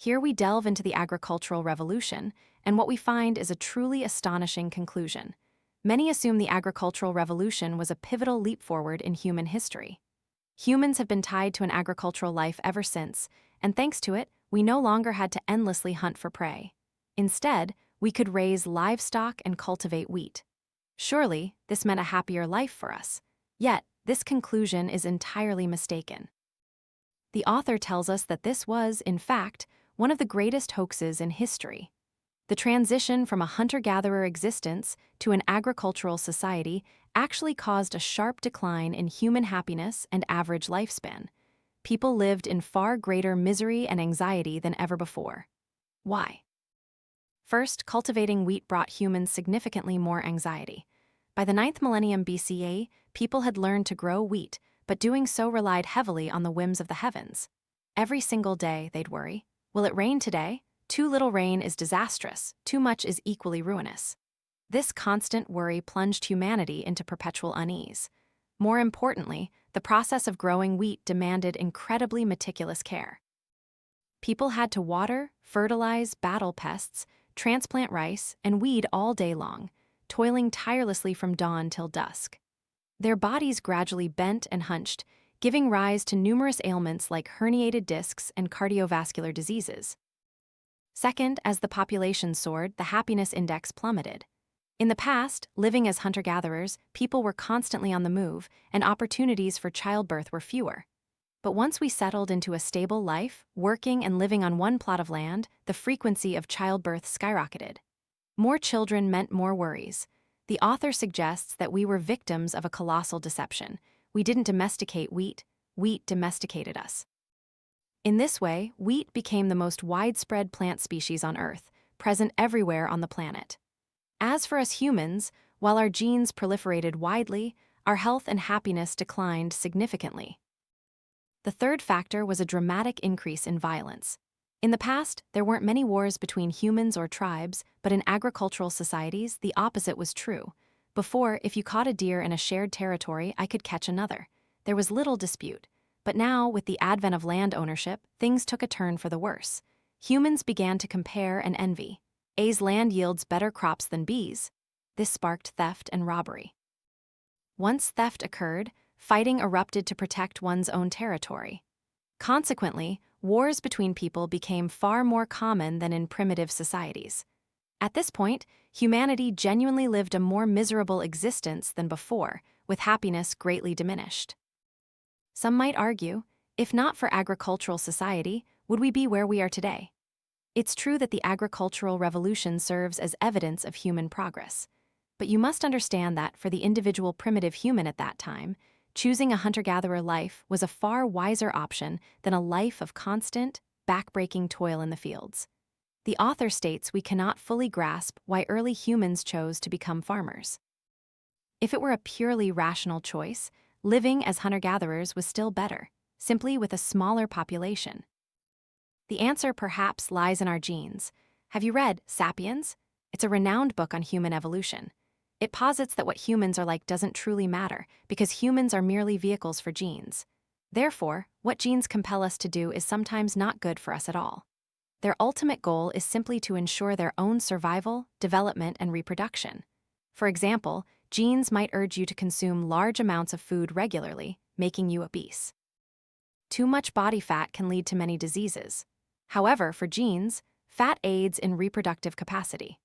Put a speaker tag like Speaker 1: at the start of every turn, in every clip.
Speaker 1: Here we delve into the agricultural revolution, and what we find is a truly astonishing conclusion. Many assume the agricultural revolution was a pivotal leap forward in human history. Humans have been tied to an agricultural life ever since, and thanks to it, we no longer had to endlessly hunt for prey. Instead, we could raise livestock and cultivate wheat. Surely, this meant a happier life for us. Yet, this conclusion is entirely mistaken. The author tells us that this was, in fact, one of the greatest hoaxes in history. The transition from a hunter-gatherer existence to an agricultural society actually caused a sharp decline in human happiness and average lifespan. People lived in far greater misery and anxiety than ever before. Why? First, cultivating wheat brought humans significantly more anxiety. By the 9th millennium BCE, people had learned to grow wheat, but doing so relied heavily on the whims of the heavens. Every single day, they'd worry, will it rain today? Too little rain is disastrous, too much is equally ruinous. This constant worry plunged humanity into perpetual unease. More importantly, the process of growing wheat demanded incredibly meticulous care. People had to water, fertilize, battle pests, transplant rice, and weed all day long, toiling tirelessly from dawn till dusk. Their bodies gradually bent and hunched, giving rise to numerous ailments like herniated discs and cardiovascular diseases. Second, as the population soared, the happiness index plummeted. In the past, living as hunter-gatherers, people were constantly on the move, and opportunities for childbirth were fewer. But once we settled into a stable life, working and living on one plot of land, the frequency of childbirth skyrocketed. More children meant more worries. The author suggests that we were victims of a colossal deception. We didn't domesticate wheat, wheat domesticated us. In this way, wheat became the most widespread plant species on Earth, present everywhere on the planet. As for us humans, while our genes proliferated widely, our health and happiness declined significantly. The third factor was a dramatic increase in violence. In the past, there weren't many wars between humans or tribes, but in agricultural societies, the opposite was true. Before, if you caught a deer in a shared territory, I could catch another. There was little dispute. But now, with the advent of land ownership, things took a turn for the worse. Humans began to compare and envy. A's land yields better crops than B's. This sparked theft and robbery. Once theft occurred, fighting erupted to protect one's own territory. Consequently, wars between people became far more common than in primitive societies. At this point, humanity genuinely lived a more miserable existence than before, with happiness greatly diminished. Some might argue, if not for agricultural society, would we be where we are today? It's true that the agricultural revolution serves as evidence of human progress. But you must understand that for the individual primitive human at that time, choosing a hunter-gatherer life was a far wiser option than a life of constant, back-breaking toil in the fields. The author states we cannot fully grasp why early humans chose to become farmers. If it were a purely rational choice, living as hunter-gatherers was still better, simply with a smaller population. The answer perhaps lies in our genes. Have you read *Sapiens*? It's a renowned book on human evolution. It posits that what humans are like doesn't truly matter, because humans are merely vehicles for genes. Therefore, what genes compel us to do is sometimes not good for us at all. Their ultimate goal is simply to ensure their own survival, development, and reproduction. For example, genes might urge you to consume large amounts of food regularly, making you obese. Too much body fat can lead to many diseases. However, for genes, fat aids in reproductive capacity.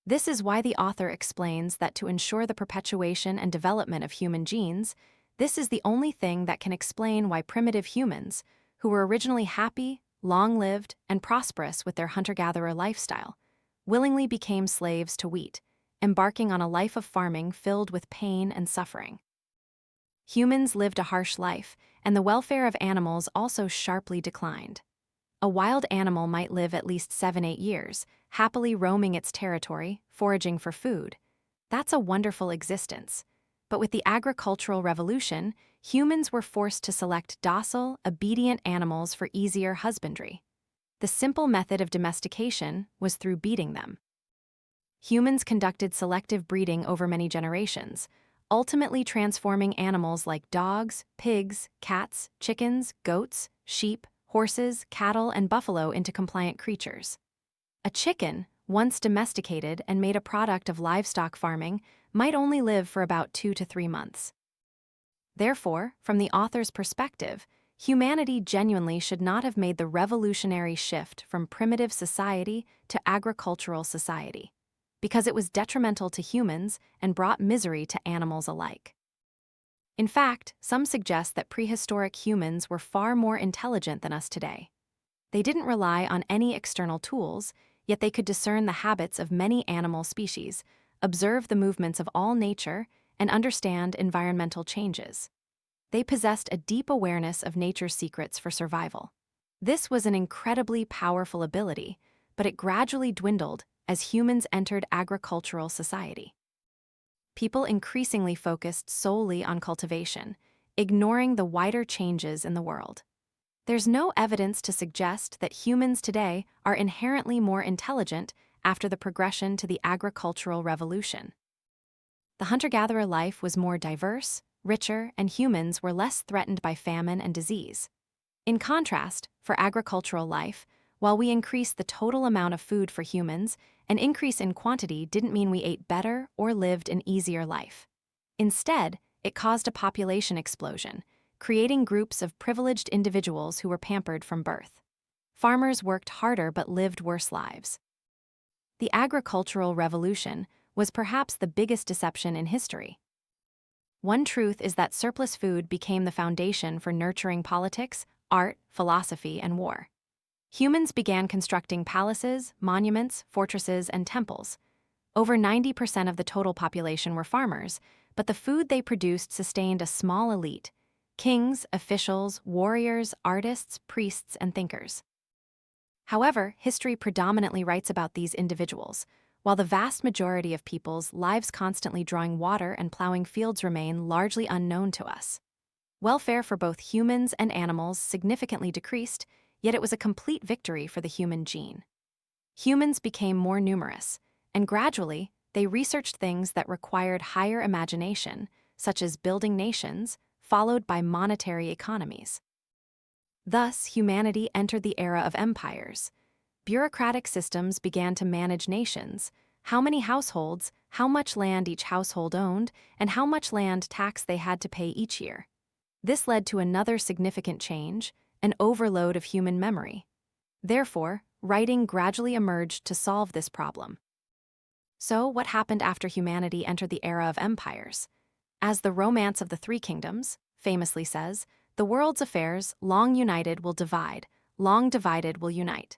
Speaker 1: This is why the author explains that to ensure the perpetuation and development of human genes, this is the only thing that can explain why primitive humans, who were originally happy, long-lived, and prosperous with their hunter-gatherer lifestyle, willingly became slaves to wheat, embarking on a life of farming filled with pain and suffering. Humans lived a harsh life, and the welfare of animals also sharply declined. A wild animal might live at least 7-8 years, happily roaming its territory, foraging for food. That's a wonderful existence. But with the agricultural revolution, humans were forced to select docile, obedient animals for easier husbandry. The simple method of domestication was through beating them. Humans conducted selective breeding over many generations, ultimately transforming animals like dogs, pigs, cats, chickens, goats, sheep, horses, cattle, and buffalo into compliant creatures. A chicken, once domesticated and made a product of livestock farming, might only live for about 2 to 3 months. Therefore, from the author's perspective, humanity genuinely should not have made the revolutionary shift from primitive society to agricultural society, because it was detrimental to humans and brought misery to animals alike. In fact, some suggest that prehistoric humans were far more intelligent than us today. They didn't rely on any external tools, yet they could discern the habits of many animal species, observe the movements of all nature, and understand environmental changes. They possessed a deep awareness of nature's secrets for survival. This was an incredibly powerful ability, but it gradually dwindled as humans entered agricultural society. People increasingly focused solely on cultivation, ignoring the wider changes in the world. There's no evidence to suggest that humans today are inherently more intelligent after the progression to the agricultural revolution. The hunter-gatherer life was more diverse, richer, and humans were less threatened by famine and disease. In contrast, for agricultural life, while we increased the total amount of food for humans, an increase in quantity didn't mean we ate better or lived an easier life. Instead, it caused a population explosion, creating groups of privileged individuals who were pampered from birth. Farmers worked harder but lived worse lives. The agricultural revolution was perhaps the biggest deception in history. One truth is that surplus food became the foundation for nurturing politics, art, philosophy, and war. Humans began constructing palaces, monuments, fortresses, and temples. Over 90% of the total population were farmers, but the food they produced sustained a small elite: kings, officials, warriors, artists, priests, and thinkers. However, history predominantly writes about these individuals, while the vast majority of people's lives constantly drawing water and plowing fields remain largely unknown to us. Welfare for both humans and animals significantly decreased, yet it was a complete victory for the human gene. Humans became more numerous, and gradually, they researched things that required higher imagination, such as building nations, followed by monetary economies. Thus, humanity entered the era of empires. Bureaucratic systems began to manage nations: how many households, how much land each household owned, and how much land tax they had to pay each year. This led to another significant change: an overload of human memory. Therefore, writing gradually emerged to solve this problem. So, what happened after humanity entered the era of empires? As the Romance of the Three Kingdoms famously says, "The world's affairs, long united, will divide, long divided will unite."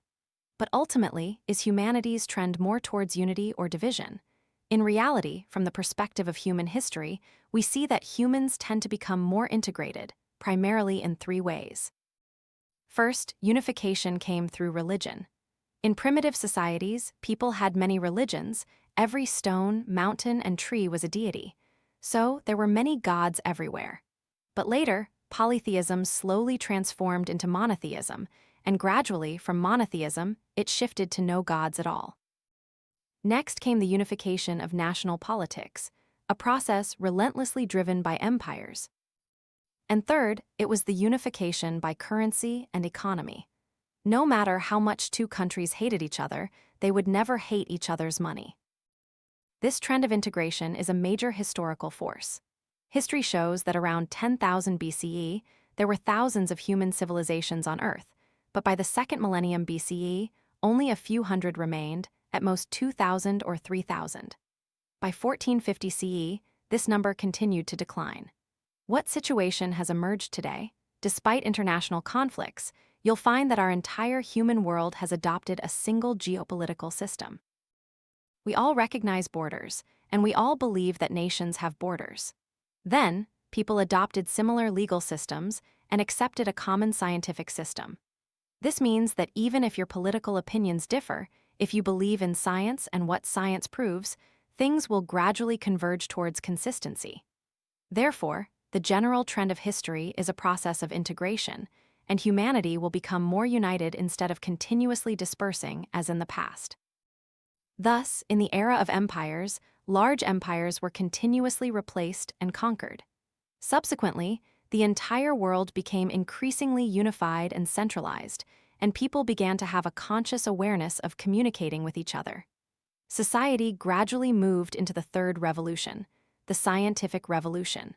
Speaker 1: But ultimately, is humanity's trend more towards unity or division? In reality, from the perspective of human history, we see that humans tend to become more integrated, primarily in 3 ways. First, unification came through religion. In primitive societies, people had many religions. Every stone, mountain, and tree was a deity. So, there were many gods everywhere. But later, polytheism slowly transformed into monotheism, and gradually, from monotheism, it shifted to no gods at all. Next came the unification of national politics, a process relentlessly driven by empires. And third, it was the unification by currency and economy. No matter how much 2 countries hated each other, they would never hate each other's money. This trend of integration is a major historical force. History shows that around 10,000 BCE, there were thousands of human civilizations on Earth, but by the 2nd millennium BCE, only a few hundred remained, at most 2,000 or 3,000. By 1450 CE, this number continued to decline. What situation has emerged today? Despite international conflicts, you'll find that our entire human world has adopted a single geopolitical system. We all recognize borders, and we all believe that nations have borders. Then, people adopted similar legal systems and accepted a common scientific system. This means that even if your political opinions differ, if you believe in science and what science proves, things will gradually converge towards consistency. Therefore, the general trend of history is a process of integration, and humanity will become more united instead of continuously dispersing as in the past. Thus, in the era of empires, large empires were continuously replaced and conquered. Subsequently, the entire world became increasingly unified and centralized, and people began to have a conscious awareness of communicating with each other. Society gradually moved into the third revolution, the scientific revolution.